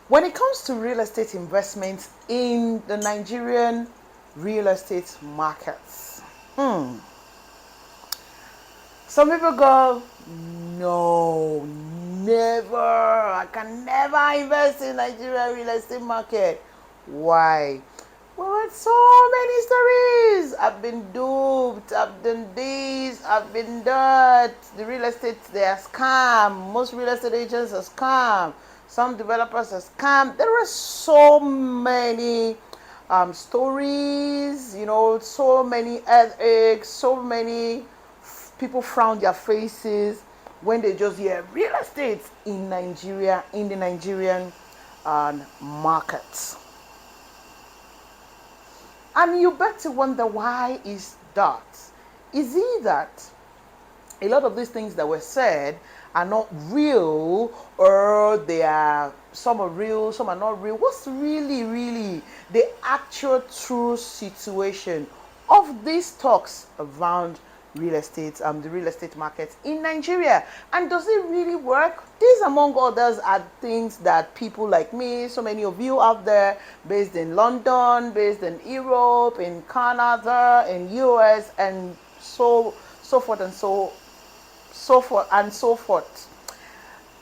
When it comes to real estate investments in the Nigerian real estate markets, some people go, no, never. I can never invest in Nigerian real estate market. Why? Well, so many stories. I've been duped. I've done this. I've been that. The real estate, they are scam. Most real estate agents are scam. Some developers are scam. There are so many stories, so many headaches, so many people frown their faces when they just hear real estate in Nigeria, in the Nigerian market. And you better wonder, why is that? Is it that a lot of these things that were said are not real, or some are real, some are not real? What's really the actual true situation of these talks around real estate, the real estate market in Nigeria? And does it really work? These, among others, are things that people like me, so many of you out there, based in London, based in Europe, in Canada, in US, and so forth and so forth,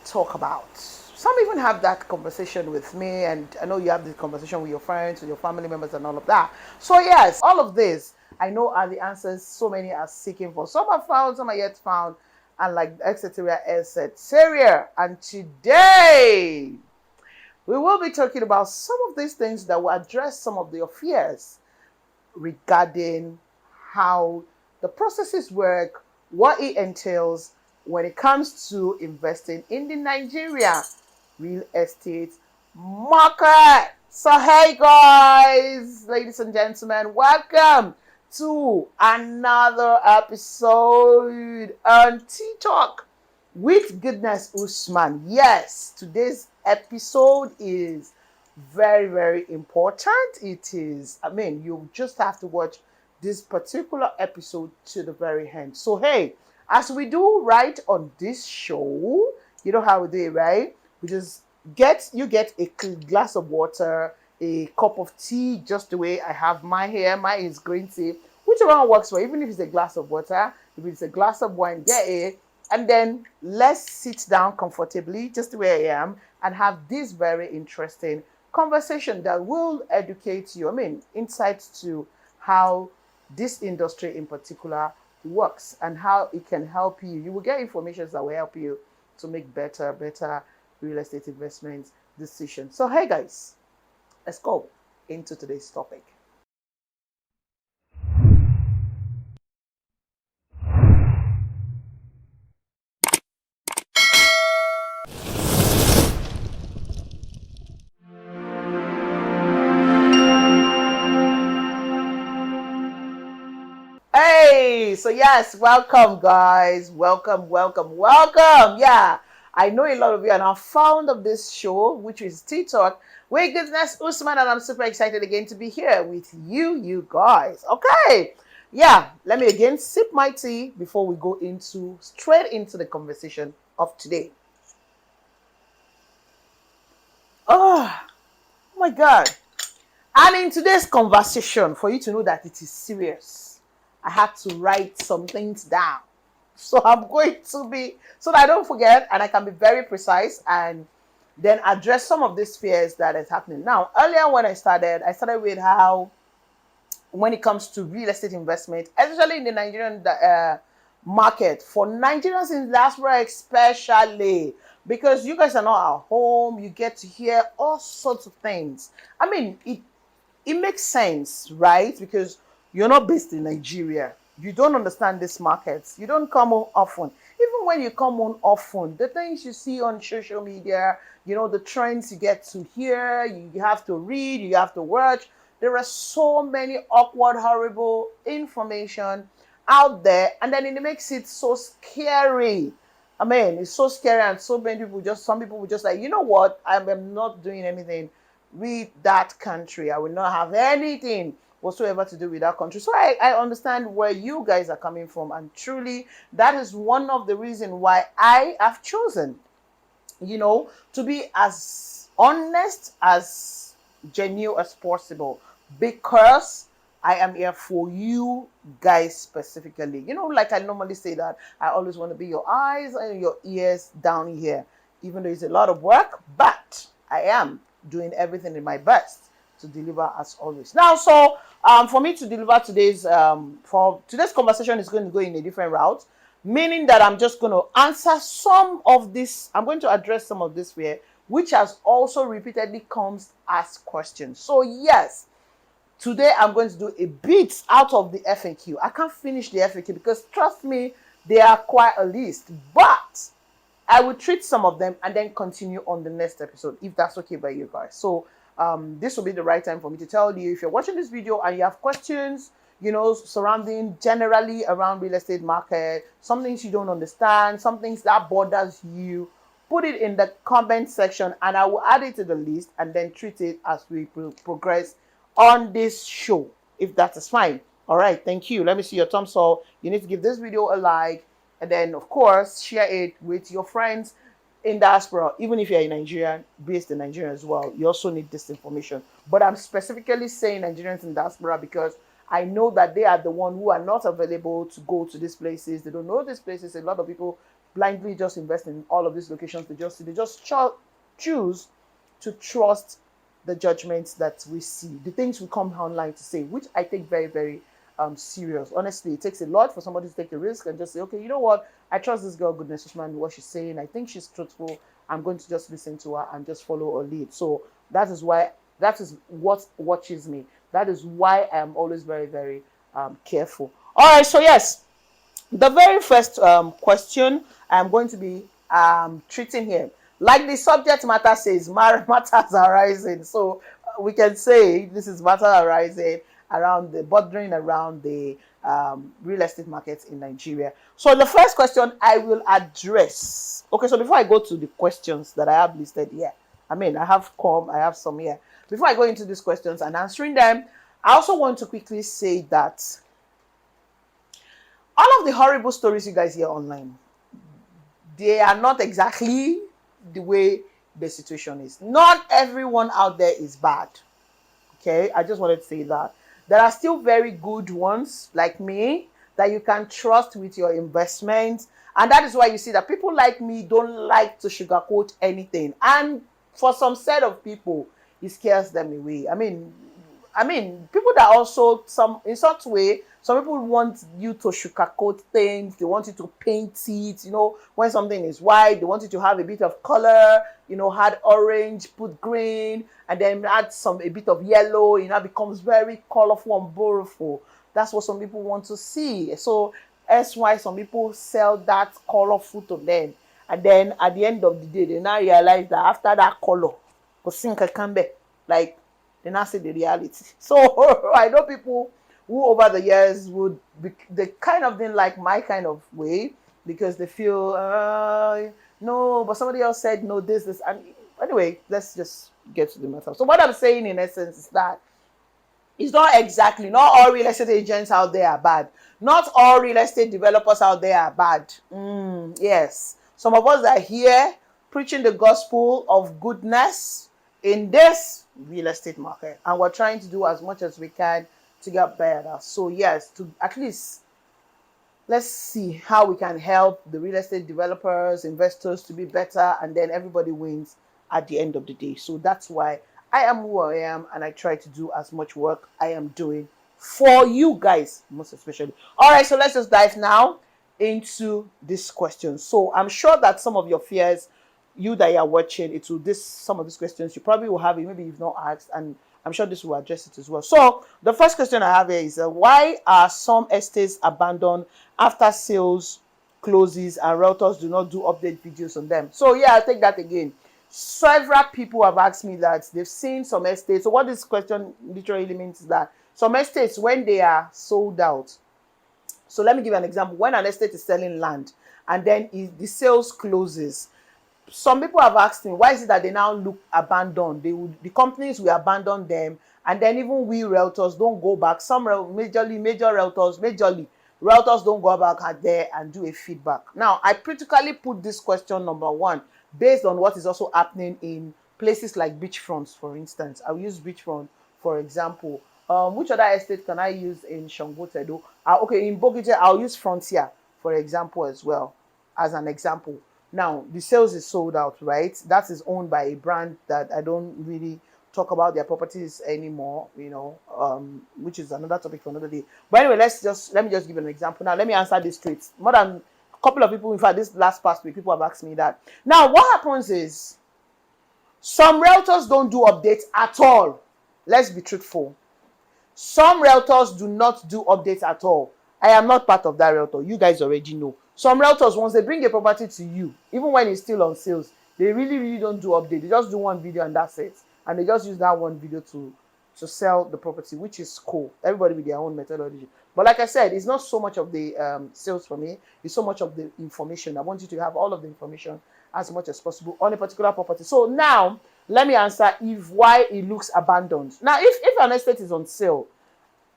talk about. Some even have that conversation with me, and I know you have this conversation with your friends, with your family members, and all of that. So yes, all of this I know are the answers so many are seeking for. Some are found, some are yet found, and like etc. etc. And today we will be talking about some of these things that will address some of the fears regarding how the processes work, what it entails when it comes to investing in the Nigeria real estate market. So hey guys, ladies and gentlemen, welcome to another episode on Talk with Goodness Usman. Yes, today's episode is very important. It is, you just have to watch this particular episode to the very end. So hey, as we do right on this show, you know how we do it, right? We just get a glass of water, a cup of tea, just the way I have my here. Mine is green tea, whichever one works for you. Even if it's a glass of water, if it's a glass of wine, get it. And then let's sit down comfortably, just the way I am, and have this very interesting conversation that will educate you. Insights to how this industry in particular works and how it can help you. You will get information that will help you to make better real estate investment decisions. So hey guys, let's go into today's topic. Hey, so yes, welcome guys. Welcome. Yeah, I know a lot of you are now fond of this show, which is Talk with Goodness Usman, and I'm super excited again to be here with you guys. Okay, yeah, let me again sip my tea before we go straight into the conversation of today. Oh my God. And in today's conversation, for you to know that it is serious, I had to write some things down. So I'm going to be, so that I don't forget and I can be very precise and then address some of these fears that is happening. Now, earlier when I started with how, when it comes to real estate investment, especially in the Nigerian market, for Nigerians in diaspora especially, because you guys are not at home, you get to hear all sorts of things. It makes sense, right? Because you're not based in Nigeria. You don't understand these markets. You don't come home often. Even when you come home often, the things you see on social media, the trends you get to hear, you have to read, you have to watch. There are so many awkward, horrible information out there, and then it makes it so scary. It's so scary, and so many people some people will just like, you know what? I'm not doing anything with that country. I will not have anything whatsoever to do with that country. So I understand where you guys are coming from, and truly that is one of the reasons why I have chosen, to be as honest, as genuine as possible, because I am here for you guys specifically. You know, like I normally say that I always want to be your eyes and your ears down here, even though it's a lot of work, but I am doing everything in my best to deliver as always. Now, so for me to deliver for today's conversation is going to go in a different route, meaning that I'm just going to answer some of this. I'm going to address some of this here, which has also repeatedly comes as questions. So yes, today I'm going to do a bit out of the FAQ. I can't finish the FAQ because trust me, they are quite a list, but I will treat some of them and then continue on the next episode if that's okay by you guys. So this will be the right time for me to tell you, if you're watching this video and you have questions, you know, surrounding generally around real estate market, some things you don't understand, some things that bothers you, put it in the comment section and I will add it to the list and then treat it as we progress on this show, if that is fine. All right, thank you. Let me see your thumbs up. You need to give this video a like, and then of course share it with your friends in diaspora. Even if you're a Nigerian, based in Nigeria as well, you also need this information. But I'm specifically saying Nigerians in diaspora because I know that they are the one who are not available to go to these places. They don't know these places. A lot of people blindly just invest in all of these locations. They just choose to trust the judgments that we see, the things we come online to say, which I take very, very serious. Honestly, it takes a lot for somebody to take a risk and just say, okay, you know what? I trust this girl, Goodness Usman, what she's saying. I think she's truthful. I'm going to just listen to her and just follow her lead. So that is what watches me. That is why I am always very, very careful. All right, so yes, the very first question I'm going to be treating here, like the subject matter says, matters arising. So we can say this is matter arising bordering around the real estate markets in Nigeria. So the first question I will address. Okay, so before I go to the questions that I have listed here, I have some here. Before I go into these questions and answering them, I also want to quickly say that all of the horrible stories you guys hear online, they are not exactly the way the situation is. Not everyone out there is bad. Okay, I just wanted to say that. There are still very good ones like me that you can trust with your investments. And that is why you see that people like me don't like to sugarcoat anything. And for some set of people, it scares them away. People that also, in such way, some people want you to sugarcoat things. They want you to paint it. You know, when something is white, they want you to have a bit of color. You know, add orange, put green, and then add a bit of yellow. You know, it becomes very colorful and beautiful. That's what some people want to see. So that's why some people sell that colorful to them. And then at the end of the day, they now realize that after that color, like, they now see the reality. So I know people who over the years they kind of didn't like my kind of way because they feel, no, but somebody else said no, this. And anyway, let's just get to the matter. So what I'm saying in essence is that it's not all real estate agents out there are bad. Not all real estate developers out there are bad. Yes. Some of us are here preaching the gospel of goodness in this real estate market, and we're trying to do as much as we can to get better. So yes, to at least let's see how we can help the real estate developers, investors to be better, and then everybody wins at the end of the day. So that's why I am who I am, and I try to do as much work I am doing for you guys, most especially. All right, so let's just dive now into this question. So I'm sure that some of your fears, you that are watching, some of these questions you probably will have it, maybe you've not asked, and I'm sure this will address it as well. So the first question I have here is why are some estates abandoned after sales closes and realtors do not do update videos on them? So yeah, I'll take that again. Several people have asked me that they've seen some estates. So what this question literally means is that some estates, when they are sold out, so let me give you an example. When an estate is selling land and then the sales closes, some people have asked me, why is it that they now look abandoned? The companies will abandon them, and then even we realtors don't go back. Some major realtors don't go back out there and do a feedback. Now, I critically put this question number one based on what is also happening in places like beachfronts, for instance. I'll use beachfront, for example. Which other estate can I use in Shongotedo? Okay, in Bogite, I'll use Frontier, for example, as well, as an example. Now, the sales is sold out, right? That is owned by a brand that I don't really talk about their properties anymore, which is another topic for another day. But anyway, let me just give an example. Now, let me answer this straight. More than a couple of people, in fact, this last past week, people have asked me that. Now, what happens is some realtors don't do updates at all. Let's be truthful. Some realtors do not do updates at all. I am not part of that realtor. You guys already know. Some realtors, once they bring a property to you, even when it's still on sales, they really, really don't do update. They just do one video and that's it. And they just use that one video to sell the property, which is cool. Everybody with their own methodology. But like I said, it's not so much of the sales for me. It's so much of the information. I want you to have all of the information as much as possible on a particular property. So now, let me answer why it looks abandoned. Now, if an estate is on sale,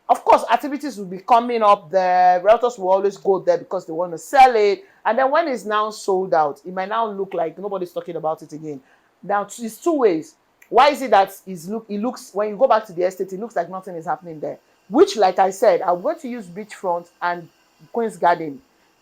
of course, activities will be coming up there. Realtors will always go there because they want to sell it. And then when it's now sold out, it might now look like nobody's talking about it again. Now, it's two ways. Why is it that it looks, when you go back to the estate, it looks like nothing is happening there? Which, like I said, I'm going to use Beachfront and Queen's Garden,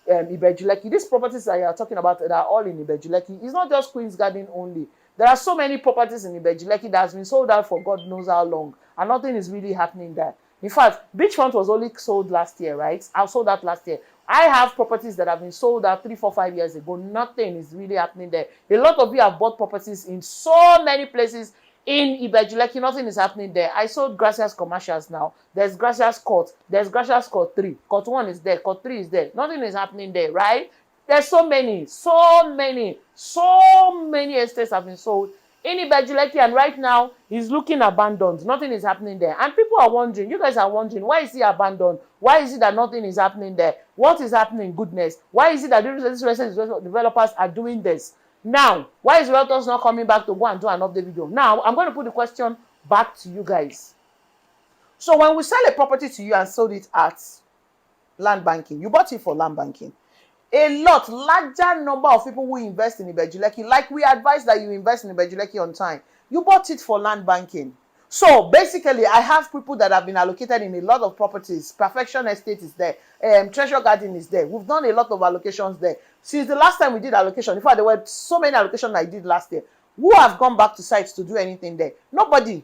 Ibejuleki. These properties that you're talking about that are all in Ibejuleki. It's not just Queen's Garden only. There are so many properties in Ibejuleki that has been sold out for God knows how long, and nothing is really happening there. In fact, Beachfront was only sold last year, right? I sold that last year. I have properties that have been sold out 3, 4, 5 years ago. Nothing is really happening there. A lot of you have bought properties in so many places in Ibejuleki. Nothing is happening there. I sold Gracias Commercials now. There's Gracias Court. There's Gracias Court 3. Court 1 is there. Court 3 is there. Nothing is happening there, right? There's so many estates have been sold in Ibejuleki, and right now he's looking abandoned. Nothing is happening there. And people are wondering, you guys are wondering, why is he abandoned? Why is it that nothing is happening there? What is happening? Goodness. Why is it that these developers are doing this? Now, why is realtors not coming back to go and do an update video? Now, I'm going to put the question back to you guys. So when we sell a property to you and sold it at land banking, you bought it for land banking. A larger number of people who invest in Ibejuleki, like we advise that you invest in Ibejuleki on time, you bought it for land banking. So basically, I have people that have been allocated in a lot of properties. Perfection Estate is there. Treasure Garden is there. We've done a lot of allocations there. Since the last time we did allocation, in fact, there were so many allocations I did last year. Who have gone back to sites to do anything there? Nobody.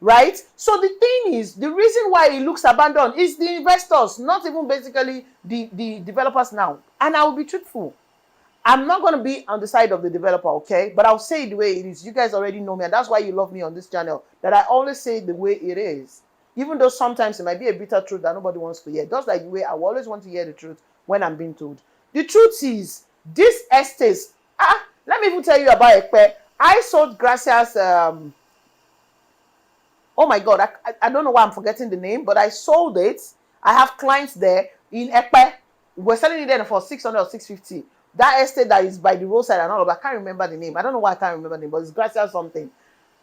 Right? So the thing is, the reason why it looks abandoned is the investors, not even basically the developers now. And I will be truthful. I'm not going to be on the side of the developer, okay? But I'll say it the way it is. You guys already know me, and that's why you love me on this channel, that I always say it the way it is. Even though sometimes it might be a bitter truth that nobody wants to hear. Just like the way I always want to hear the truth when I'm being told. The truth is, this estates, let me even tell you about Ekpe. I sold Gracias, oh my God, I don't know why I'm forgetting the name, but I sold it. I have clients there in Ekpe. We're selling it there for 600 or 650. That estate that is by the roadside and all of that, I can't remember the name. I don't know why I can't remember the name, but it's Gracias something.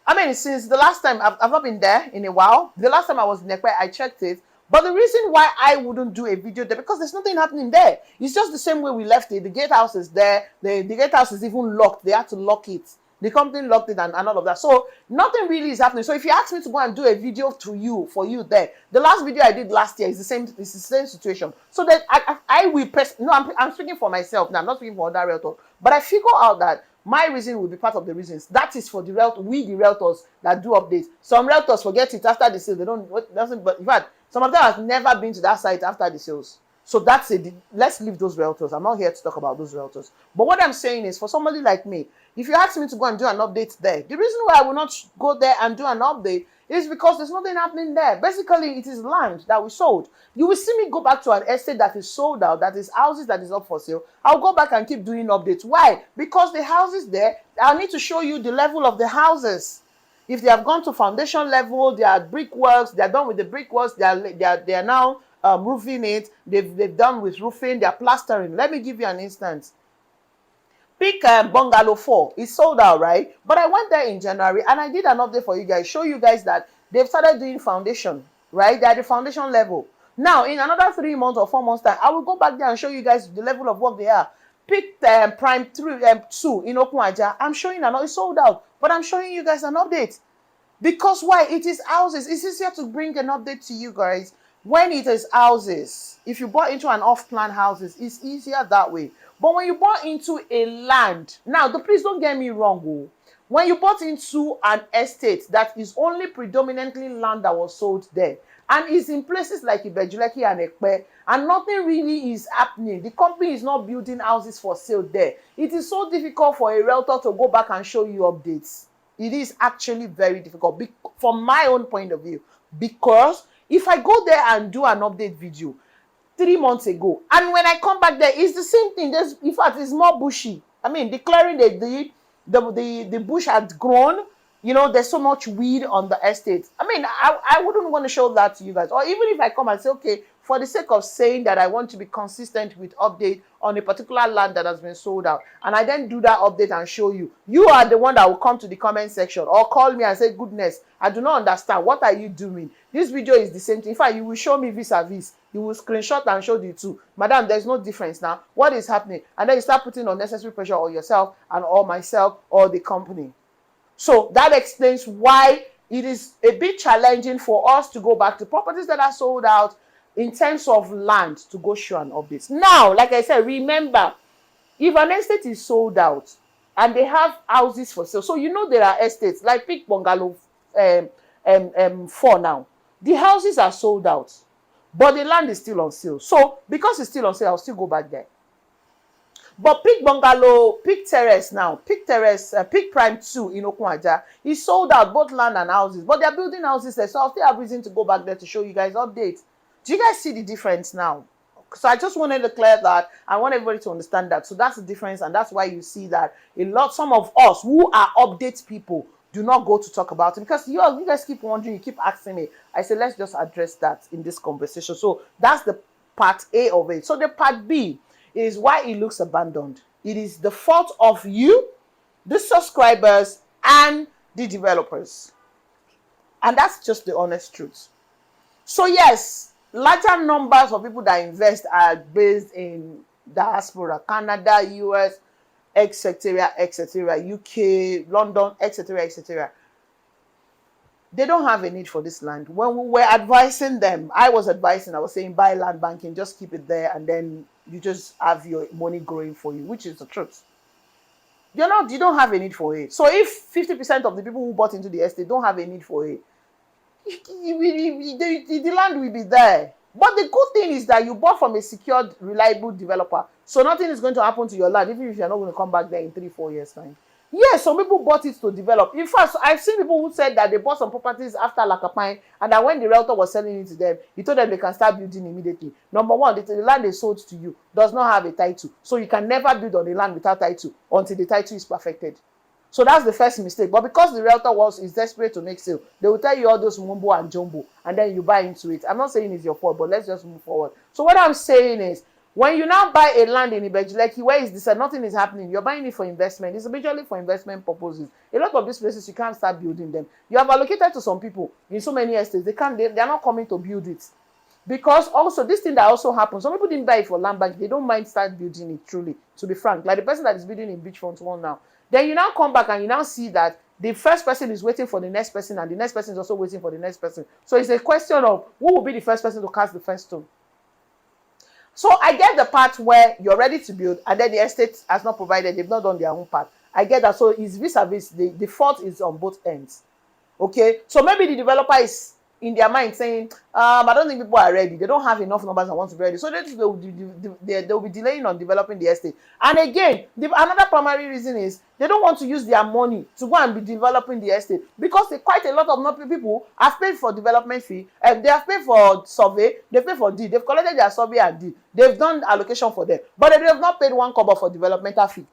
I mean, since the last time, I've not been there in a while. The last time I was in Ekpe, I checked it. But the reason why I wouldn't do a video there, because there's nothing happening there. It's just the same way we left it. The gatehouse is there. The gatehouse is even locked. They had to lock it. The company locked it and all of that. So nothing really is happening. So if you ask me to go and do a video for you there, the last video I did last year is the same situation. So that I will I'm speaking for myself now. I'm not speaking for other realtors. But I figure out that my reason will be part of the reasons. That is for the realtors that do updates. Some realtors forget it after the sale. They don't. But in fact, some of them have never been to that site after the sales. So that's it. Let's leave those realtors. I'm not here to talk about those realtors. But what I'm saying is, for somebody like me, if you ask me to go and do an update there, the reason why I will not go there and do an update is because there's nothing happening there. Basically, it is land that we sold. You will see me go back to an estate that is sold out, that is houses that is up for sale. I'll go back and keep doing updates. Why? Because the houses there, I need to show you the level of the houses. If they have gone to foundation level, they are brickworks, they are done with the brickworks, they are now roofing it, they've done with roofing, they're plastering. Let me give you an instance. Pick Bungalow 4. It's sold out, right? But I went there in January and I did an update for you guys, show you guys that they've started doing foundation, right? They're at the foundation level. Now, in another 3 months or 4 months time, I will go back there and show you guys the level of work they are. Pick Prime 3, 2 in Okuaja. I'm showing it's sold out, but I'm showing you guys an update. Because why? It is houses. It's easier to bring an update to you guys when it is houses. If you bought into an off-plan houses, it's easier that way. But when you bought into a land, now, please don't get me wrong. Oh, when you bought into an estate that is only predominantly land that was sold there, and is in places like Ibejuleki and Ekpe, and nothing really is happening. The company is not building houses for sale there. It is so difficult for a realtor to go back and show you updates. It is actually very difficult from my own point of view. Because if I go there and do an update video 3 months ago, and when I come back there, it's the same thing. In fact, it's more bushy. I mean, declaring the bush had grown. You know, there's so much weed on the estate. I mean, I wouldn't want to show that to you guys. Or even if I come and say, okay, for the sake of saying that I want to be consistent with update on a particular land that has been sold out, and I then do that update and show you, you are the one that will come to the comment section or call me and say, goodness, I do not understand. What are you doing? This video is the same thing. In fact, you will show me vis-a-vis. You will screenshot and show the two. Madam, there's no difference now. What is happening? And then you start putting unnecessary pressure on yourself and or myself or the company. So that explains why it is a bit challenging for us to go back to properties that are sold out in terms of land to go show an update. Now, like I said, remember, if an estate is sold out and they have houses for sale, so you know there are estates like Pick Bungalow 4 now. The houses are sold out, but the land is still on sale. So because it's still on sale, I'll still go back there. But Pick Bungalow, Pick Terrace now, Pick Prime 2 in Okuaja is sold out, both land and houses. But they're building houses there, so I'll still have reason to go back there to show you guys updates. Do you guys see the difference now? So I just wanted to clear that. I want everybody to understand that. So that's the difference, and that's why you see that some of us who are update people do not go to talk about it, because you guys keep wondering, you keep asking me. I said, let's just address that in this conversation. So that's the part A of it. So the part B is why it looks abandoned. It is the fault of you, the subscribers, and the developers. And that's just the honest truth. So yes, larger numbers of people that invest are based in diaspora, Canada, US, etc., UK, London, etc. They don't have a need for this land. When we were advising them, I was saying buy land banking, just keep it there, and then you just have your money growing for you, which is the truth. You don't have a need for it. So if 50% of the people who bought into the estate don't have a need for it, the land will be there. But the good thing is that you bought from a secured, reliable developer. So nothing is going to happen to your land, even if you're not going to come back there in 3-4 years' time. Yes, some people bought it to develop. In fact, I've seen people who said that they bought some properties after Lakapine, and that when the realtor was selling it to them, he told them they can start building immediately. Number one, the land they sold to you does not have a title. So you can never build on the land without title until the title is perfected. So that's the first mistake. But because the realtor is desperate to make sale, they will tell you all those mumbo and jumbo, and then you buy into it. I'm not saying it's your fault, but let's just move forward. So what I'm saying is, when you now buy a land in Ibejuleki, where is this and nothing is happening, you're buying it for investment. It's majorly for investment purposes. A lot of these places, you can't start building them. You have allocated to some people in so many estates, they're not coming to build it. Because also, this thing that also happens, some people didn't buy it for land bank, they don't mind start building it, truly, to be frank. Like the person that is building in Beachfront 1 now. Then you now come back and you now see that the first person is waiting for the next person, and the next person is also waiting for the next person. So it's a question of who will be the first person to cast the first stone. So I get the part where you're ready to build, and then the estate has not provided, they've not done their own part. I get that. So it's vis-a-vis, the fault is on both ends. Okay? So maybe the developer is in their mind saying, I don't think people are ready. They don't have enough numbers and want to be ready. So they'll be delaying on developing the estate. And again, another primary reason is they don't want to use their money to go and be developing the estate, because quite a lot of people have paid for development fee, and they have paid for survey, they've paid for deed, they've collected their survey and deed, they've done allocation for them, but they have not paid 1 kobo for developmental fee.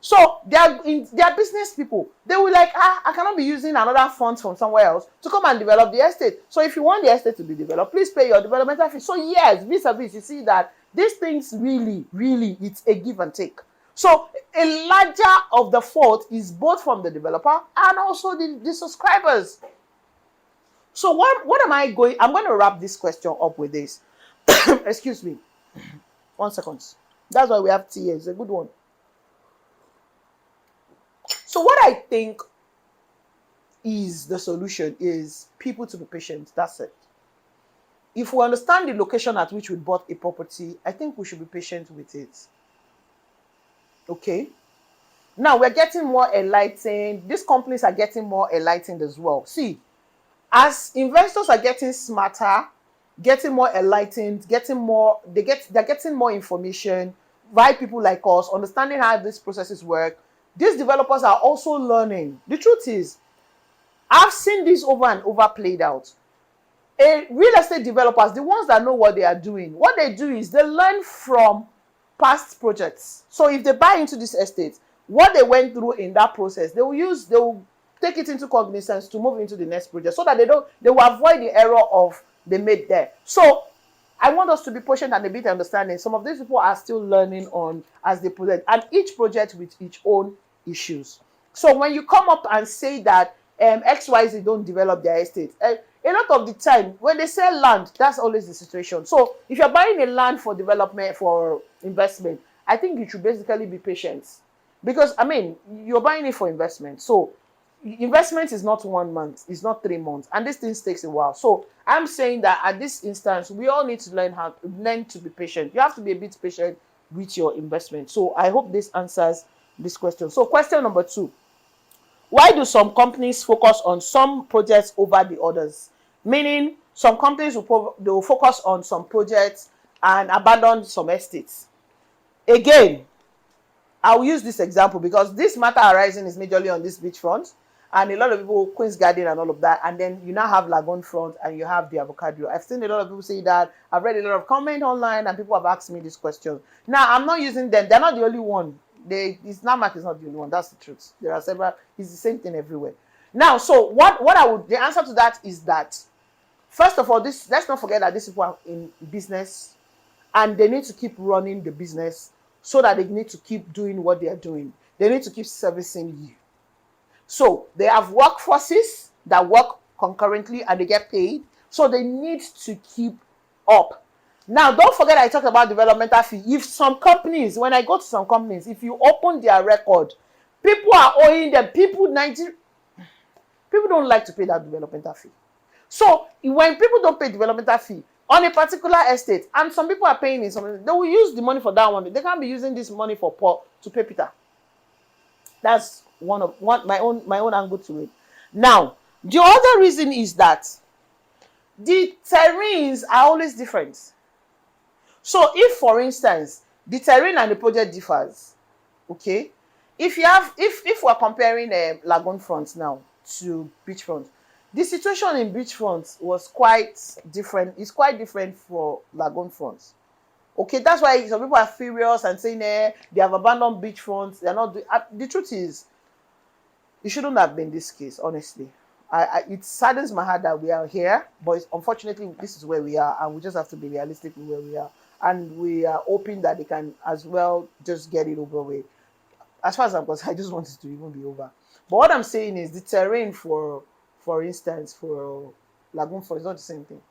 So they are business people. They will like, I cannot be using another fund from somewhere else to come and develop the estate. So if you want the estate to be developed, please pay your developmental fee. So yes, vis-a-vis, you see that these things really, it's a give and take. So a larger of the fault is both from the developer and also the subscribers. So what am I going? I'm going to wrap this question up with this. Excuse me. 1 second. That's why we have tea here. It's a good one. So what I think is the solution is people to be patient. That's it. If we understand the location at which we bought a property, I think we should be patient with it. Okay? Now we're getting more enlightened. These companies are getting more enlightened as well. See, as investors are getting smarter, getting more enlightened, they're getting more information by people like us, understanding how these processes work. These developers are also learning. The truth is, I've seen this over and over played out. Real estate developers, the ones that know what they are doing, what they do is they learn from past projects. So if they buy into this estate, what they went through in that process, they will take it into cognizance to move into the next project, so that they will avoid the error of they made there. So I want us to be patient and a bit understanding. Some of these people are still learning on as they project, and each project with its own issues. So when you come up and say that XYZ don't develop their estate, a lot of the time when they sell land, that's always the situation. So if you're buying a land for development, for investment, I think you should basically be patient, because I mean, you're buying it for investment. So investment is not 1 month, it's not 3 months, and these things takes a while. So I'm saying that at this instance, we all need to learn to be patient. You have to be a bit patient with your investment. So I hope this answers this question. So question number 2: why do some companies focus on some projects over the others? Meaning, some companies will focus on some projects and abandon some estates. Again, I'll use this example because this matter arising is majorly on this beachfront, and a lot of people, Queen's Garden and all of that, and then you now have Lagoonfront and you have the avocado. I've seen a lot of people say that. I've read a lot of comment online, and people have asked me this question. Now, I'm not using them. They're not the only one. Snamak is not the only one. That's the truth. There are several. It's the same thing everywhere. Now, so the answer to that is that, first of all, let's not forget that these people are in business, and they need to keep running the business, so that they need to keep doing what they are doing. They need to keep servicing you. So they have workforces that work concurrently and they get paid. So they need to keep up. Now, don't forget I talked about developmental fee. If some companies, when I go to some companies, if you open their record, people are owing them. People don't like to pay that developmental fee. So when people don't pay developmental fee on a particular estate, and some people are paying in something, they will use the money for that one. They can't be using this money for Paul to pay Peter. That's my own angle to it. Now, the other reason is that the terrains are always different. So if, for instance, the terrain and the project differs, okay, if we're comparing Lagoonfront now to beachfront, the situation in beachfront was quite different. It's quite different for Lagoonfront. Okay, that's why some people are furious and saying they have abandoned beachfronts. They're not doing. The truth is, it shouldn't have been this case, honestly. It saddens my heart that we are here, but unfortunately, this is where we are, and we just have to be realistic with where we are. And we are hoping that they can as well just get it over with. As far as I'm concerned, I just want it to even be over. But what I'm saying is the terrain, for instance, for Lagoonfront is not the same thing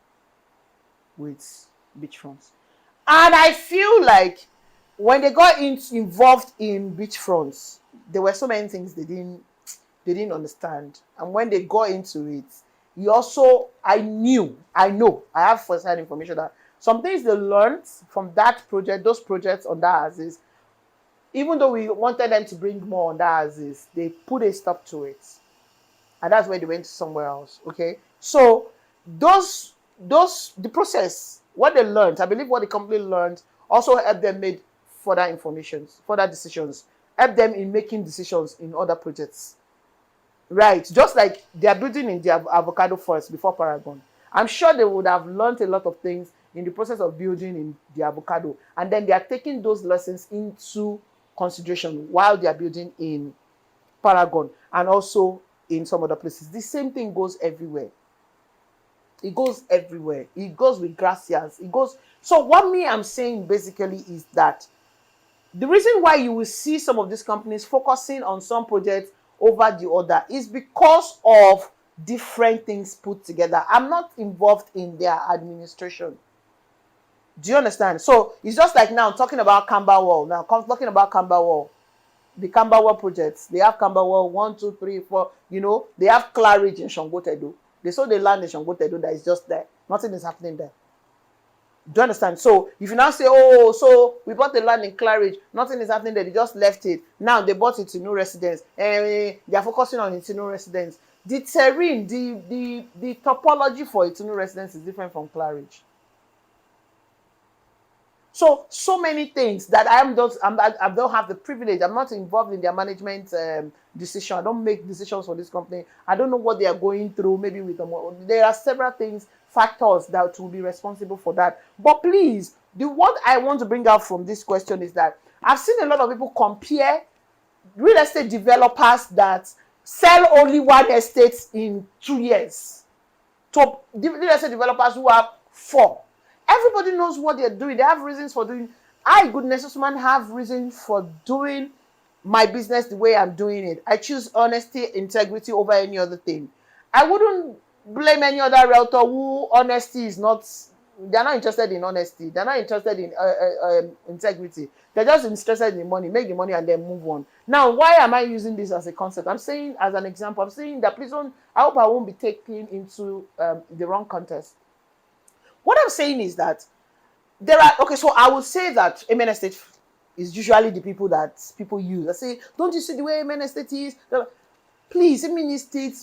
with beachfronts. And I feel like when they got involved in beachfronts, there were so many things they didn't understand. And when they got into it, I have first-hand information that some things they learned from those projects on that Aziz, even though we wanted them to bring more on that Aziz, they put a stop to it. And that's where they went somewhere else. Okay. So the process, what they learned, I believe what the company learned also helped them make further decisions, help them in making decisions in other projects. Right. Just like they are building in the avocado first before Paragon. I'm sure they would have learned a lot of things in the process of building in the avocado. And then they are taking those lessons into consideration while they are building in Paragon and also in some other places. The same thing goes everywhere. It goes everywhere. It goes with Gracias. It goes. So what I'm saying basically is that the reason why you will see some of these companies focusing on some projects over the other is because of different things put together. I'm not involved in their administration. Do you understand? So it's just like now talking about Camberwell. Now talking about Camberwell, the Camberwell projects. They have Camberwell 1, 2, 3, 4. You know, they have Claridge in Shangotedo. They sold the land in Shangotedo that is just there. Nothing is happening there. Do you understand? So if you now say, oh, so we bought the land in Claridge, nothing is happening there, they just left it. Now they bought it to new residents. They are focusing on its new residents. The terrain, the topology for its new residents is different from Claridge. So many things that I don't have the privilege. I'm not involved in their management decision. I don't make decisions for this company. I don't know what they are going through. Maybe with them, there are several things, factors that will be responsible for that. But please, what I want to bring out from this question is that I've seen a lot of people compare real estate developers that sell only one estate in 2 years to real estate developers who have 4. Everybody knows what they're doing. They have reasons for doing. Goodness Usman, have reasons for doing my business the way I'm doing it. I choose honesty, integrity over any other thing. I wouldn't blame any other realtor who honesty is not. They're not interested in honesty. They're not interested in integrity. They're just interested in the money. Make the money and then move on. Now, why am I using this as a concept? I'm saying as an example. I'm saying that please don't. I hope I won't be taken into the wrong context. What I'm saying is that so I would say that Amen Estate is usually the people that people use. I say, don't you see the way Amen Estate is? Please, Amen Estate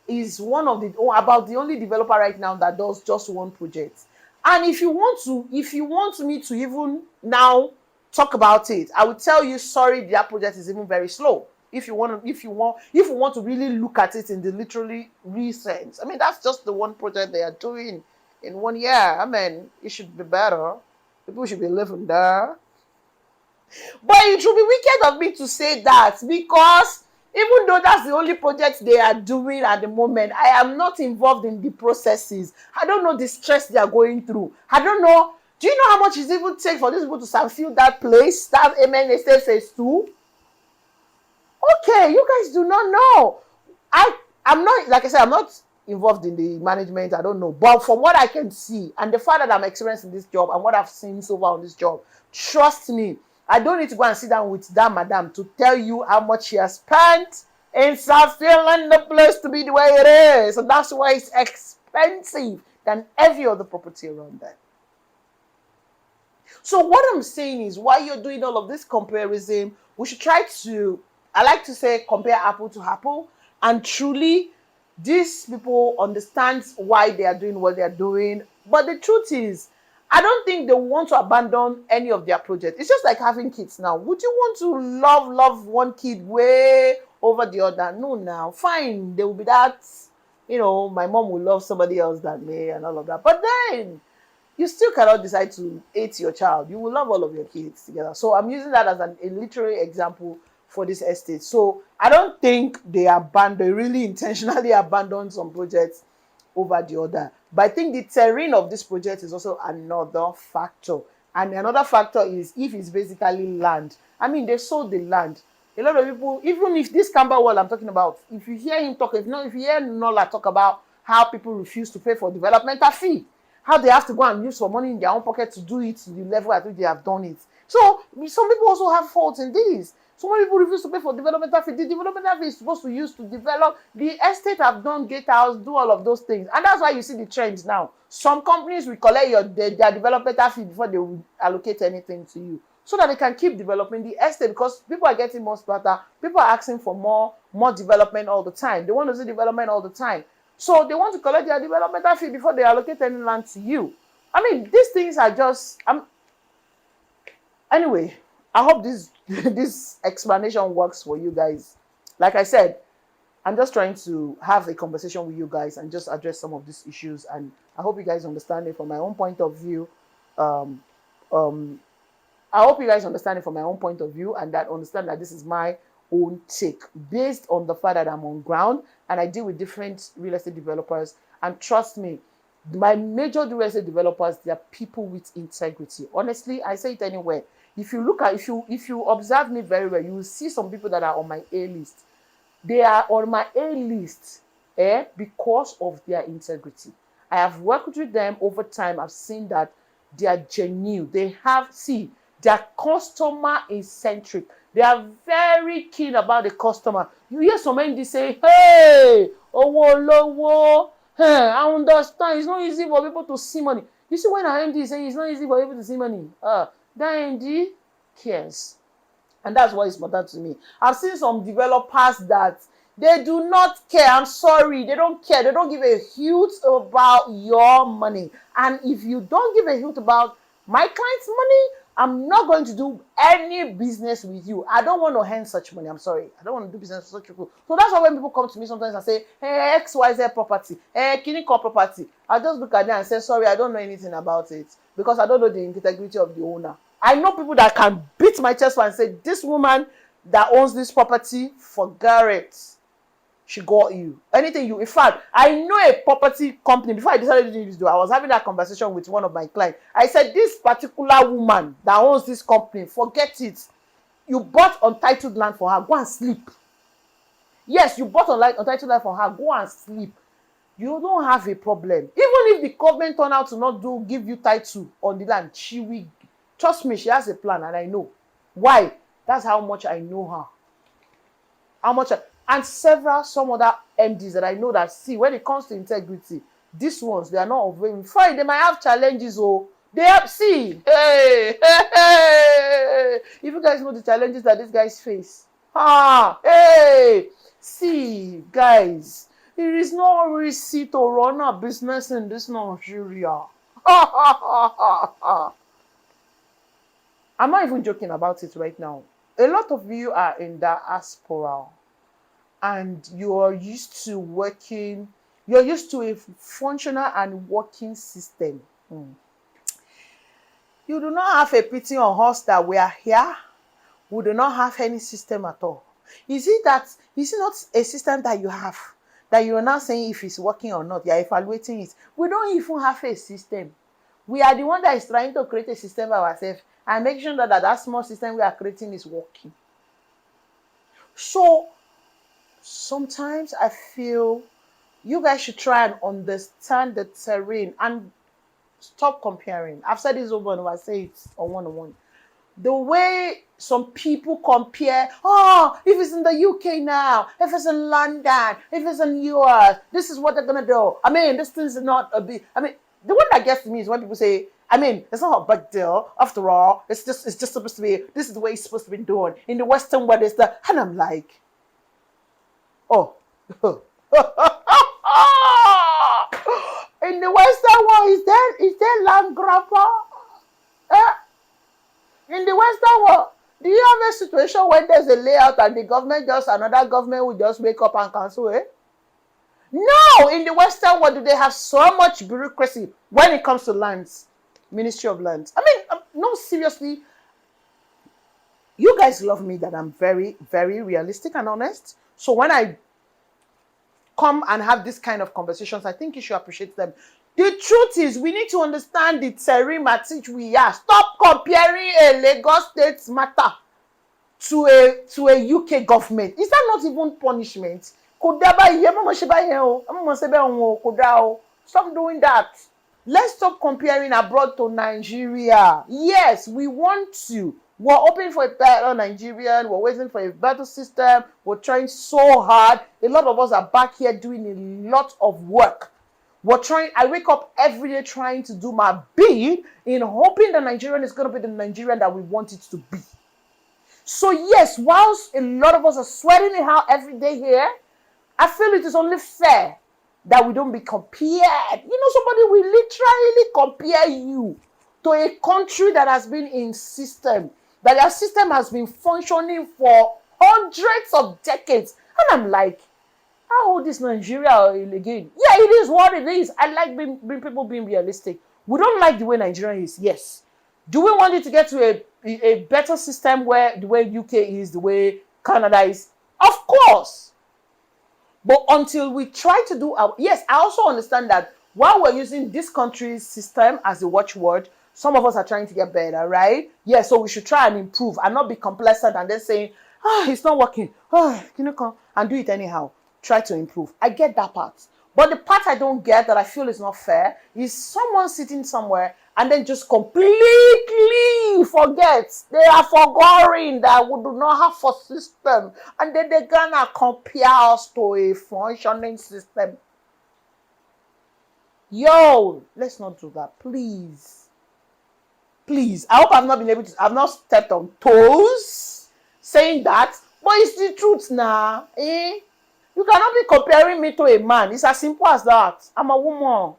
is about the only developer right now that does just one project. And if you want me to even now talk about it, I would tell you, sorry, that project is even very slow. If you want to really look at it in the literally real sense. I mean, that's just the one project they are doing in 1 year. I mean, it should be better. People should be living there. But it would be wicked of me to say that, because even though that's the only project they are doing at the moment, I am not involved in the processes. I don't know the stress they are going through. I don't know. Do you know how much it even takes for these people to sanfield that place, that Amen Estate phase 2? Okay, you guys do not know. I'm not, like I said, I'm not involved in the management. I don't know. But from what I can see, and the fact that I'm experiencing this job and what I've seen so far on this job, trust me, I don't need to go and sit down with that madam to tell you how much she has spent in sanfielding the place to be the way it is. So that's why it's expensive than every other property around there. So what I'm saying is, while you're doing all of this comparison, we should try to, I like to say, compare apple to apple. And truly, these people understand why they are doing what they are doing. But the truth is, I don't think they want to abandon any of their projects. It's just like having kids now. Would you want to love one kid way over the other? No, now. Fine, there will be that, my mom will love somebody else than me and all of that. But then, you still cannot decide to hate your child. You will love all of your kids together. So I'm using that as a literary example for this estate. So I don't think they really intentionally abandoned some projects over the other. But I think the terrain of this project is also another factor. And another factor is if it's basically land. I mean, they sold the land. A lot of people, even if this Camberwell I'm talking about, if you hear him talk, if you hear Nola talk about how people refuse to pay for developmental fee, how they have to go and use some money in their own pocket to do it to the level at which they have done it. So some people also have faults in this. So many people refuse to pay for developmental fee. The developmental fee is supposed to use to develop. The estate have done gatehouse, do all of those things. And that's why you see the trends now. Some companies will collect their developmental fee before they will allocate anything to you, so that they can keep developing the estate, because people are getting more smarter. People are asking for more development all the time. They want to see development all the time. So they want to collect their developmental fee before they allocate any land to you. I mean, these things are just... Anyway, I hope this explanation works for you guys. Like I said, I'm just trying to have a conversation with you guys and just address some of these issues. And I hope you guys understand it from my own point of view. I hope you guys understand it from my own point of view, and that understand that this is my own take based on the fact that I'm on ground and I deal with different real estate developers. And trust me, my major real estate developers, they are people with integrity. Honestly, I say it anywhere. If you observe me very well, you will see some people that are on my A list. They are on my A list because of their integrity. I have worked with them over time. I've seen that They are genuine. They are customer centric. They are very keen about the customer. You hear some MD say, hey, owo lowo. Hey, I understand. It's not easy for people to see money. You see, when our MD is saying it's not easy for people to see money, that MD cares. And that's what is important to me. I've seen some developers that they do not care. I'm sorry. They don't care. They don't give a hoot about your money. And if you don't give a hoot about my client's money, I'm not going to do any business with you. I don't want to earn such money. I'm sorry. I don't want to do business with such people. So that's why when people come to me sometimes and say, hey, XYZ property, hey, Kiniko property, I just look at them and say, sorry, I don't know anything about it because I don't know the integrity of the owner. I know people that can beat my chest and say, this woman that owns this property, forget it. She got you. Anything you, in fact, I know a property company. Before I decided to do this, I was having that conversation with one of my clients. I said, this particular woman that owns this company, forget it. You bought untitled land for her, go and sleep. Yes, you bought untitled land for her, go and sleep. You don't have a problem. Even if the government turn out to not give you title on the land, she will, trust me, she has a plan and I know. Why? That's how much I know her. And some other MDs that I know that see when it comes to integrity, these ones, they are not of very fine. They might have challenges, they have see. Hey. If you guys know the challenges that these guys face. See, guys, it is not easy to run a business in this Nigeria. I'm not even joking about it right now. A lot of you are in diaspora. And you're used to a functional and working system. You do not have a pity on us that we are here. We do not have any system at all. Is it not a system that you have, that you are now saying if it's working or not, you are evaluating it? We don't even have a system. We are the one that is trying to create a system by ourselves and make sure that small system we are creating is working. So, sometimes I feel you guys should try and understand the terrain and stop comparing. I've said this over and over, I say it on one-on-one. The way some people compare, if it's in the UK now, if it's in London, if it's in US, this is what they're going to do. I mean, this thing's not a big, the one that gets to me is when people say, it's not a big deal. After all, it's just supposed to be, this is the way it's supposed to be done. In the Western world, it's the, and I'm like, in the Western world, is there land grabber? In the Western world, do you have a situation where there's a layout and another government will just wake up and cancel it? No, in the Western world, do they have so much bureaucracy when it comes to lands, Ministry of Lands? No, seriously, you guys love me that I'm very, very realistic and honest. So when I come and have this kind of conversations, I think you should appreciate them. The truth is, we need to understand the terrain at which we are. Stop comparing a Lagos State matter to a UK government. Is that not even punishment? Stop doing that. Let's stop comparing abroad to Nigeria. Yes, we want to. We're hoping for a better Nigerian. We're waiting for a better system. We're trying so hard. A lot of us are back here doing a lot of work. I wake up every day trying to do my bit in hoping that Nigerian is going to be the Nigerian that we want it to be. So yes, whilst a lot of us are sweating it out every day here, I feel it is only fair that we don't be compared. Somebody will literally compare you to a country that has been in system, that their system has been functioning for hundreds of decades. And I'm like, how old is Nigeria again? Yeah, it is what it is. I like people being realistic. We don't like the way Nigeria is, yes. Do we want it to get to a better system where the way UK is, the way Canada is? Of course. But until we try to do yes, I also understand that while we're using this country's system as a watchword, some of us are trying to get better, right? Yeah, so we should try and improve and not be complacent and then saying, it's not working. Can you come and do it anyhow? Try to improve. I get that part. But the part I don't get that I feel is not fair is someone sitting somewhere and then just completely forgets. They are forgetting that we do not have a system. And then they're gonna compare us to a functioning system. Yo, let's not do that, please. Please. I hope I've not stepped on toes saying that, but it's the truth now. You cannot be comparing me to a man. It's as simple as that. I'm a woman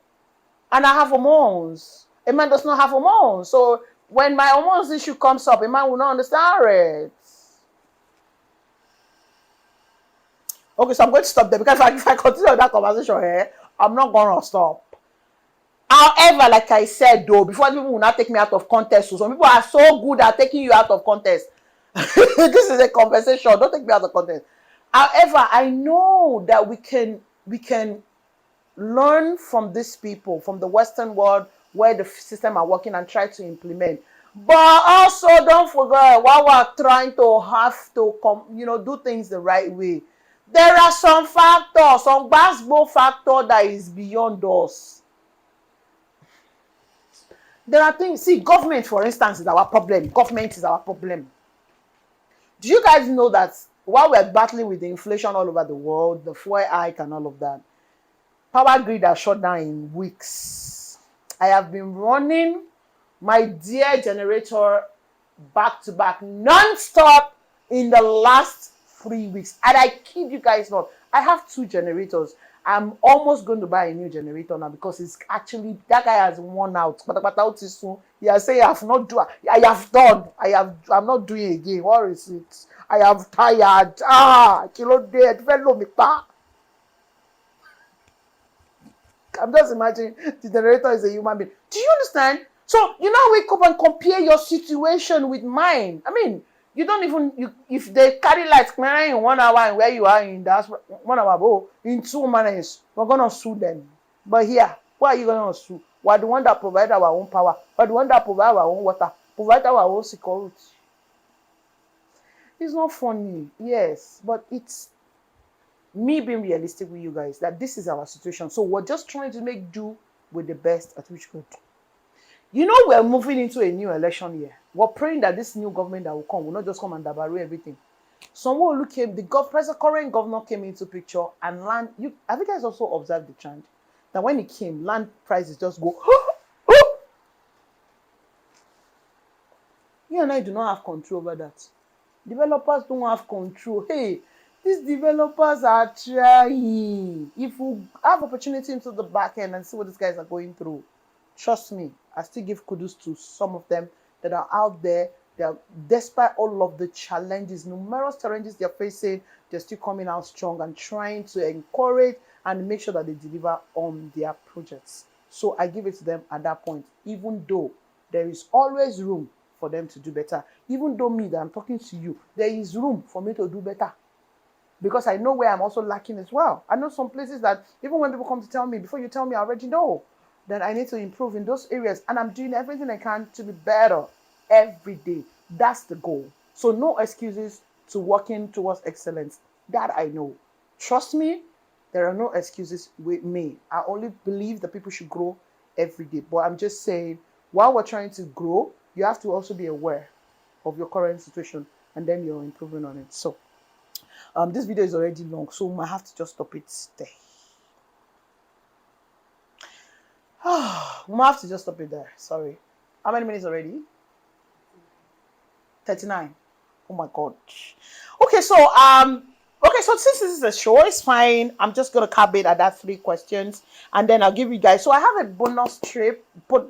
and I have hormones. A man does not have hormones. So when my hormones issue comes up, a man will not understand it. Okay, so I'm going to stop there because if I continue that conversation here, I'm not going to stop. However, like I said though, before people will not take me out of context, so some people are so good at taking you out of context. This is a conversation. Don't take me out of context. However, I know that we can learn from these people, from the Western world, where the system are working and try to implement. But also, don't forget, while we're trying to have to do things the right way, there are some factors, some basketball factor that is beyond us. There are things. See, government, for instance, is our problem. Government is our problem. Do you guys know that while we're battling with the inflation all over the world, the fuel hike and all of that, power grid are shut down in weeks. I have been running my dear generator back to back, non-stop in the last 3 weeks. And I kid you guys not, I have 2 generators. I'm almost going to buy a new generator now because it's actually, that guy has worn out. He has said, I'm not doing it again. What is it? I am tired. I'm just imagining the generator is a human being. Do you understand? So you now wake up and compare your situation with mine. I mean, you don't even, if they carry lights in 1 hour and where you are in that 1 hour, in 2 minutes, we're going to sue them. But here, why are you going to sue? We're the one that provide our own power. We're the one that provide our own water, provide our own security. It's not funny, yes, but it's me being realistic with you guys that this is our situation. So we're just trying to make do with the best at which we could. You know, we're moving into a new election year. We're praying that this new government that will come will not just come and dabaru everything. Someone came, the current governor came into picture and have you guys also observed the trend? That when he came, land prices just go. You and I do not have control over that. Developers don't have control. Hey, these developers are trying. If we have opportunity into the back end and see what these guys are going through, trust me, I still give kudos to some of them that are out there. They are, despite all of the challenges, numerous challenges they're facing, they're still coming out strong and trying to encourage and make sure that they deliver on their projects. So I give it to them at that point, even though there is always room for them to do better. Even though me that I'm talking to you, there is room for me to do better. Because I know where I'm also lacking as well. I know some places that even when people come to tell me, before you tell me, I already know that I need to improve in those areas. And I'm doing everything I can to be better every day. That's the goal. So no excuses to working towards excellence. That I know. Trust me, there are no excuses with me. I only believe that people should grow every day. But I'm just saying, while we're trying to grow, you have to also be aware of your current situation and then you're improving on it. So this video is already long, so I have to just stop it there. We have to just stop it there. Sorry. How many minutes already? 39. Oh my god. Okay, so since this is a show, it's fine. I'm just gonna cap it at that 3 questions, and then I'll give you guys. So I have a bonus trip.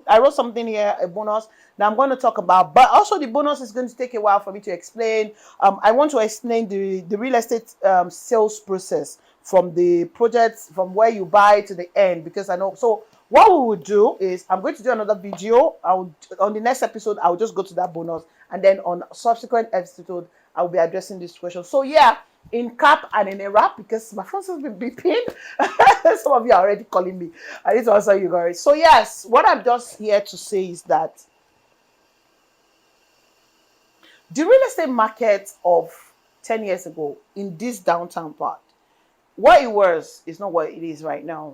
I wrote something here, a bonus that I'm going to talk about, but also the bonus is going to take a while for me to explain. I want to explain the real estate sales process from the project, from where you buy to the end, because I know. So what we will do is I'm going to do another video. On the next episode, I'll just go to that bonus, and then on subsequent episode, I'll be addressing this question. So yeah, in cap and in a wrap, because my phone has been beeping. Some of you are already calling me. I need to answer you guys. So yes, what I'm just here to say is that the real estate market of 10 years ago in this downtown part what it was is not what it is right now.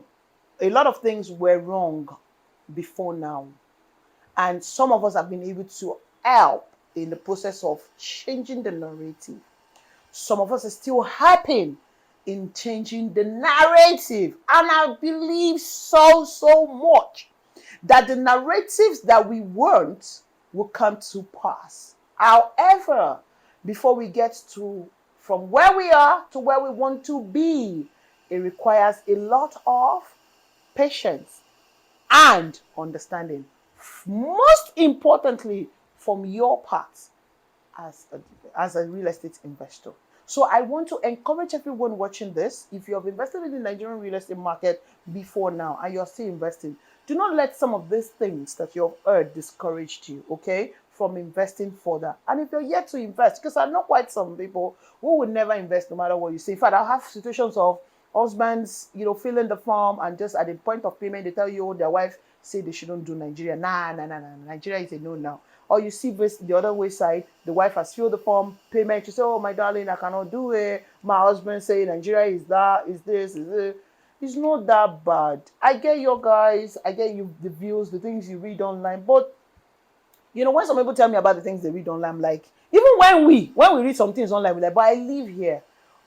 A lot of things were wrong before now. And some of us have been able to help in the process of changing the narrative. Some of us are still helping in changing the narrative. And I believe so much that the narratives that we want will come to pass. However, before we get to from where we are to where we want to be, it requires a lot of patience and understanding. Most importantly, from your part as a real estate investor. So I want to encourage everyone watching this. If you have invested in the Nigerian real estate market before now and you're still investing, do not let some of these things that you've heard discourage you, okay, from investing further. And if you're yet to invest, because I know quite some people who would never invest no matter what you say. In fact, I have situations of husbands, filling the form and just at the point of payment, they tell you their wife say they shouldn't do Nigeria. Nah. Nigeria is a no now. Or you see this the other way side, the wife has filled the form, payment, you say, oh my darling, I cannot do it. My husband say Nigeria is that, is this, is it. It's not that bad. I get your guys, I get you the views, the things you read online, but when some people tell me about the things they read online, I'm like, even when we read some things online, we're like, but I live here.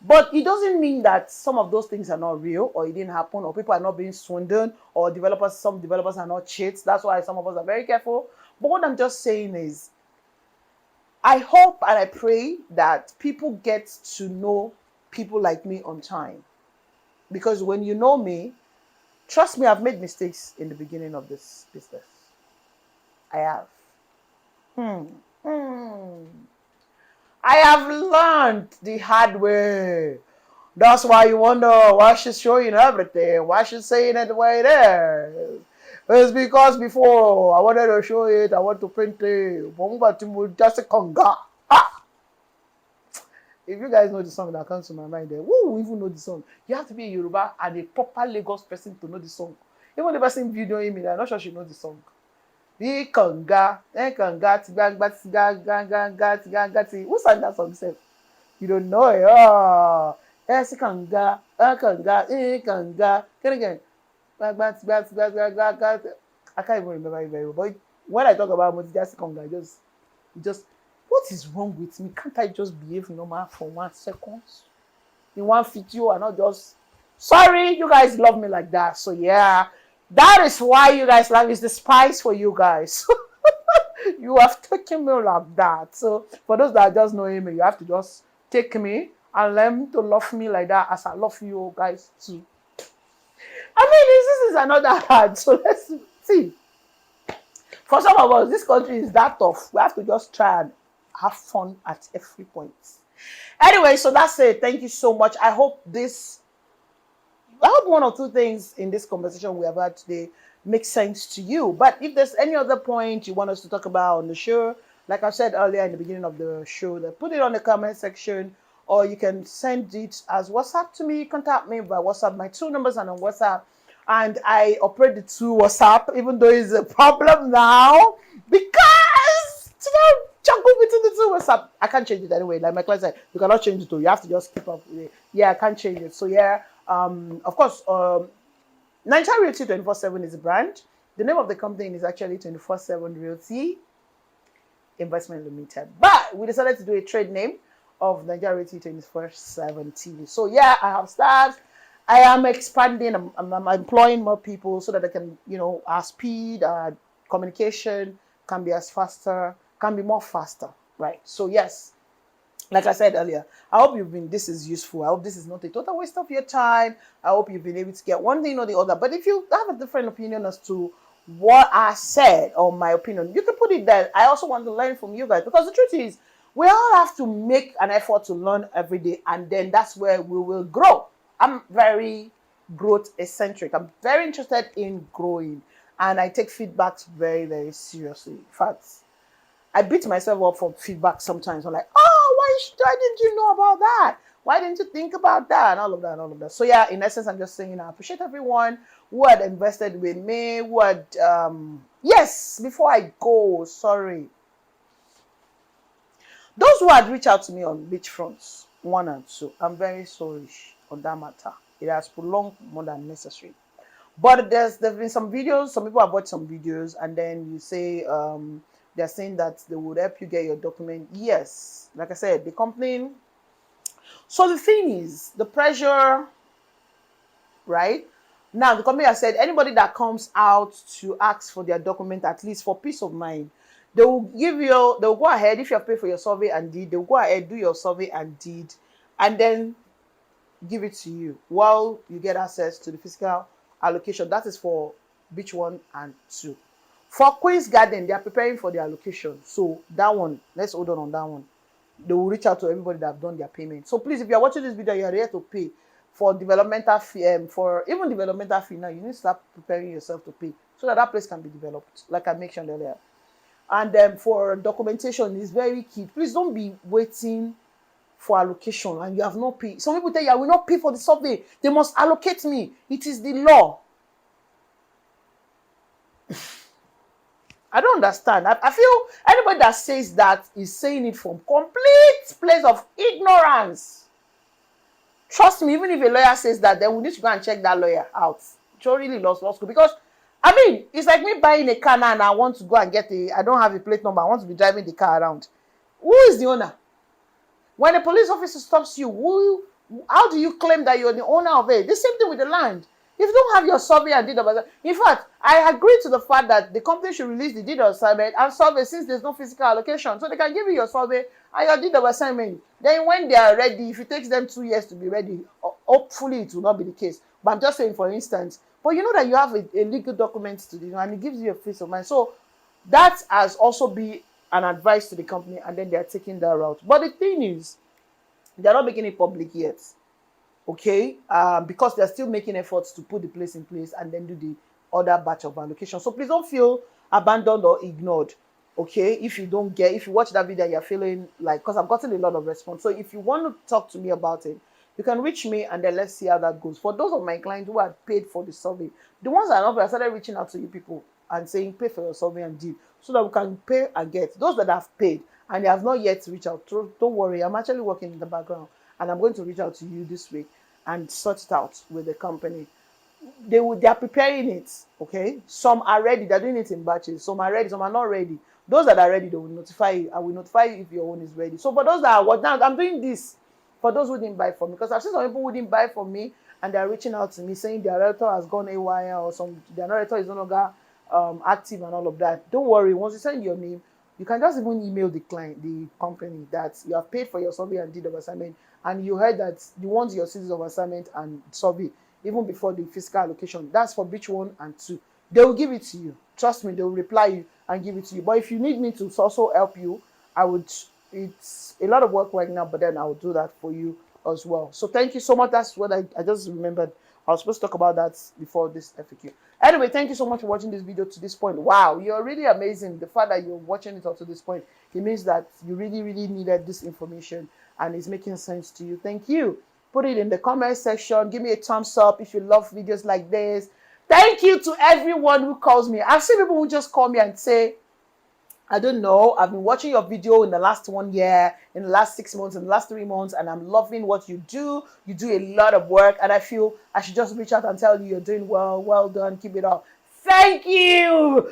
But it doesn't mean that some of those things are not real, or it didn't happen, or people are not being swindled, or some developers are not cheats. That's why some of us are very careful. But what I'm just saying is, I hope and I pray that people get to know people like me on time. Because when you know me, trust me, I've made mistakes in the beginning of this business. I have. I have learned the hard way. That's why you wonder why she's showing everything, why she's saying it the way it is. It's because before I wanted to show it, I want to print it. Just a conga. If you guys know the song that comes to my mind, who will even know the song? You have to be a Yoruba and a proper Lagos person to know the song. Even the person videoing me, I'm not sure she knows the song. The conga, who sang that song himself? You don't know it. Oh, yes, conga, conga, again. I can't even remember it very well. But when I talk about Motijasi Conga, just, what is wrong with me? Can't I just behave normal for 1 second? In one video and not just, sorry, you guys love me like that. So yeah, that is why you guys love is the spice for you guys. You have taken me like that. So for those that are just knowing me, you have to just take me and learn to love me like that as I love you guys too. I mean, this is another hard. So let's see. For some of us, this country is that tough. We have to just try and have fun at every point. Anyway, so that's it. Thank you so much. I hope one or two things in this conversation we have had today make sense to you. But if there's any other point you want us to talk about on the show, like I said earlier in the beginning of the show, put it on the comment section, or you can send it as WhatsApp to me. Contact me by WhatsApp. My 2 numbers are on WhatsApp. And I operate the 2 WhatsApp, even though it's a problem now, because juggle between the 2 WhatsApp. I can't change it anyway. Like my client said, you cannot change it. You have to just keep up with it. Yeah, I can't change it. So yeah, of course, Nigeria Realty 24/7 is a brand. The name of the company is actually 24/7 Realty Investment Limited. But we decided to do a trade name of Nigeria Realty 24/7 TV. So yeah, I have staff. I am expanding. I'm employing more people so that I can, our speed, our communication can be can be more faster, right? So yes, like I said earlier, I hope this is useful. I hope this is not a total waste of your time. I hope you've been able to get one thing or the other. But if you have a different opinion as to what I said or my opinion, you can put it there. I also want to learn from you guys, because the truth is, we all have to make an effort to learn every day, and then that's where we will grow. I'm very growth eccentric. I'm very interested in growing, and I take feedbacks very, very seriously. In fact, I beat myself up for feedback sometimes. I'm like, oh, why didn't you know about that? Why didn't you think about that? And all of that. So yeah, in essence, I'm just saying I appreciate everyone who had invested with me, who had, yes, before I go, sorry. Those who had reached out to me on beachfronts 1 and 2, I'm very sorry. on that matter. It has prolonged more than necessary. But there's been some videos, some people have watched some videos, and then you say they're saying that they would help you get your document. Yes, like I said, the company. So the thing is, the pressure, right? Now the company has said anybody that comes out to ask for their document, at least for peace of mind, they will give you, they'll go ahead, if you have paid for your survey and deed, they'll go ahead, do your survey and deed, and then give it to you while you get access to the physical allocation. That is for Beach 1 and 2. For Queen's Garden, they are preparing for the allocation. So that one, let's hold on that one. They will reach out to everybody that have done their payment. So please, if you are watching this video, you are here to pay for developmental fee, for even developmental fee now, you need to start preparing yourself to pay so that place can be developed, like I mentioned earlier. And for documentation, is very key. Please don't be waiting for allocation and you have not paid. Some people tell you, I will not pay for the survey. They must allocate me. It is the law. I don't understand. I feel anybody that says that is saying it from complete place of ignorance. Trust me, even if a lawyer says that, then we need to go and check that lawyer out. Joe really lost law school because, I mean, it's like me buying a car now and I want to go and I don't have a plate number. I want to be driving the car around. Who is the owner? When a police officer stops you, how do you claim that you're the owner of it? The same thing with the land. If you don't have your survey and deed of assignment, in fact, I agree to the fact that the company should release the deed of assignment and survey since there's no physical allocation. So they can give you your survey and your deed of assignment. Then when they are ready, if it takes them 2 years to be ready, hopefully it will not be the case. But I'm just saying, for instance, but you know that you have a legal document to do, and it gives you a peace of mind. So that has also been an advice to the company, and then they are taking that route. But the thing is, they're not making it public yet. Okay, because they're still making efforts to put the place in place and then do the other batch of allocation. So please don't feel abandoned or ignored. Okay, if you watch that video, you're feeling like, because I've gotten a lot of response. So if you want to talk to me about it, you can reach me and then let's see how that goes. For those of my clients who had paid for the survey, the ones that are not, I started reaching out to you people and saying, pay for your survey and deed so that we can pay and get. Those that have paid and they have not yet reached out, don't worry, I'm actually working in the background and I'm going to reach out to you this week and sort it out with the company. They are preparing it, okay? Some are ready, they're doing it in batches. Some are ready, some are not ready. Those that are ready, they will notify you. I will notify you if your own is ready. So for those that are, now I'm doing this for those who didn't buy from me, because I've seen some people who didn't buy from me and they're reaching out to me saying their realtor has gone AWire or their realtor is no longer active and all of that. Don't worry, once you send your name, you can just even email the client, the company, that you have paid for your survey and deed of assignment, and you heard that you want your series of assignment and survey even before the fiscal allocation. That's for Beach 1 and 2. They will give it to you. Trust me, they will reply you and give it to you. But if you need me to also help you, it's a lot of work right now, but then I will do that for you as well. So thank you so much. That's what I just remembered. I was supposed to talk about that before this FAQ. Anyway, thank you so much for watching this video to this point. Wow, you're really amazing. The fact that you're watching it up to this point, it means that you really, really needed this information and it's making sense to you. Thank you. Put it in the comment section. Give me a thumbs up if you love videos like this. Thank you to everyone who calls me. I've seen people who just call me and say, I don't know, I've been watching your video in the last 1 year, in the last 6 months, in the last 3 months, and I'm loving what you do. You do a lot of work, and I feel I should just reach out and tell you you're doing well. Well done. Keep it up. Thank you.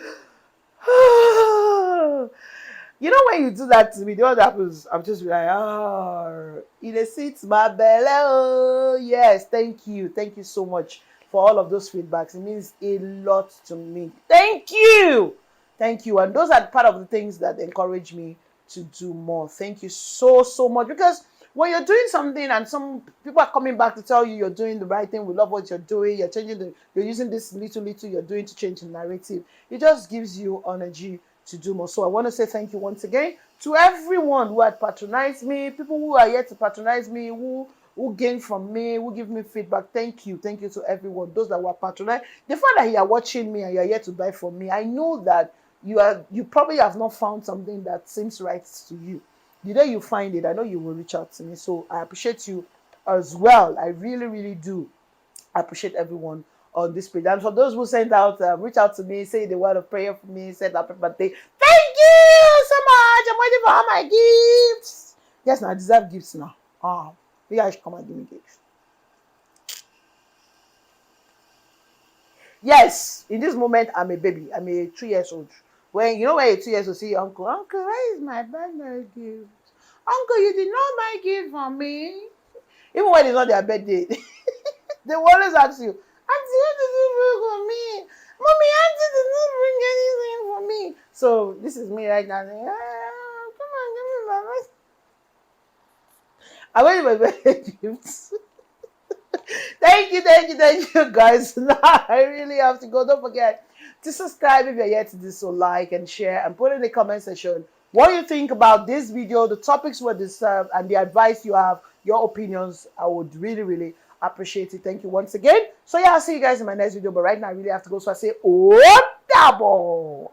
You know when you do that to me, the what happens, I'm just like, oh, it sits my belly. Oh, yes, thank you. Thank you so much for all of those feedbacks. It means a lot to me. Thank you. Thank you. And those are part of the things that encourage me to do more. Thank you so, so much. Because when you're doing something and some people are coming back to tell you you're doing the right thing, we love what you're doing, you're using this little you're doing to change the narrative, it just gives you energy to do more. So I want to say thank you once again to everyone who had patronized me, people who are yet to patronize me, who gain from me, who give me feedback. Thank you. Thank you to everyone. Those that were patronized. The fact that you are watching me and you are yet to buy from me, I know that you probably have not found something that seems right to you. The day you find it, I know you will reach out to me. So I appreciate you as well. I really, really do. I appreciate everyone on this page. And for those who sent out, reach out to me, say the word of prayer for me, said happy birthday. Thank you so much. I'm waiting for all my gifts. Yes, now I deserve gifts now. You guys should come and give me gifts. Yes, in this moment, I'm a baby. I'm a 2 years old. When you know when a 2 years old see uncle, uncle, where is my birthday gift? Uncle, you did not buy gift for me. Even when it's not their birthday, they will always ask you, Auntie, what did you bring for me? Mommy, Auntie did not bring anything for me. So this is me right now. Come on, give me my birthday. I went my birthday gifts. Thank you, guys. Now I really have to go. Don't forget to subscribe if you're yet to do so, like and share, and put in the comment section what you think about this video, the topics were discussed, and the advice you have, your opinions. I would really, really appreciate it. Thank you once again. So yeah, I'll see you guys in my next video. But right now, I really have to go. So I say, oh, double.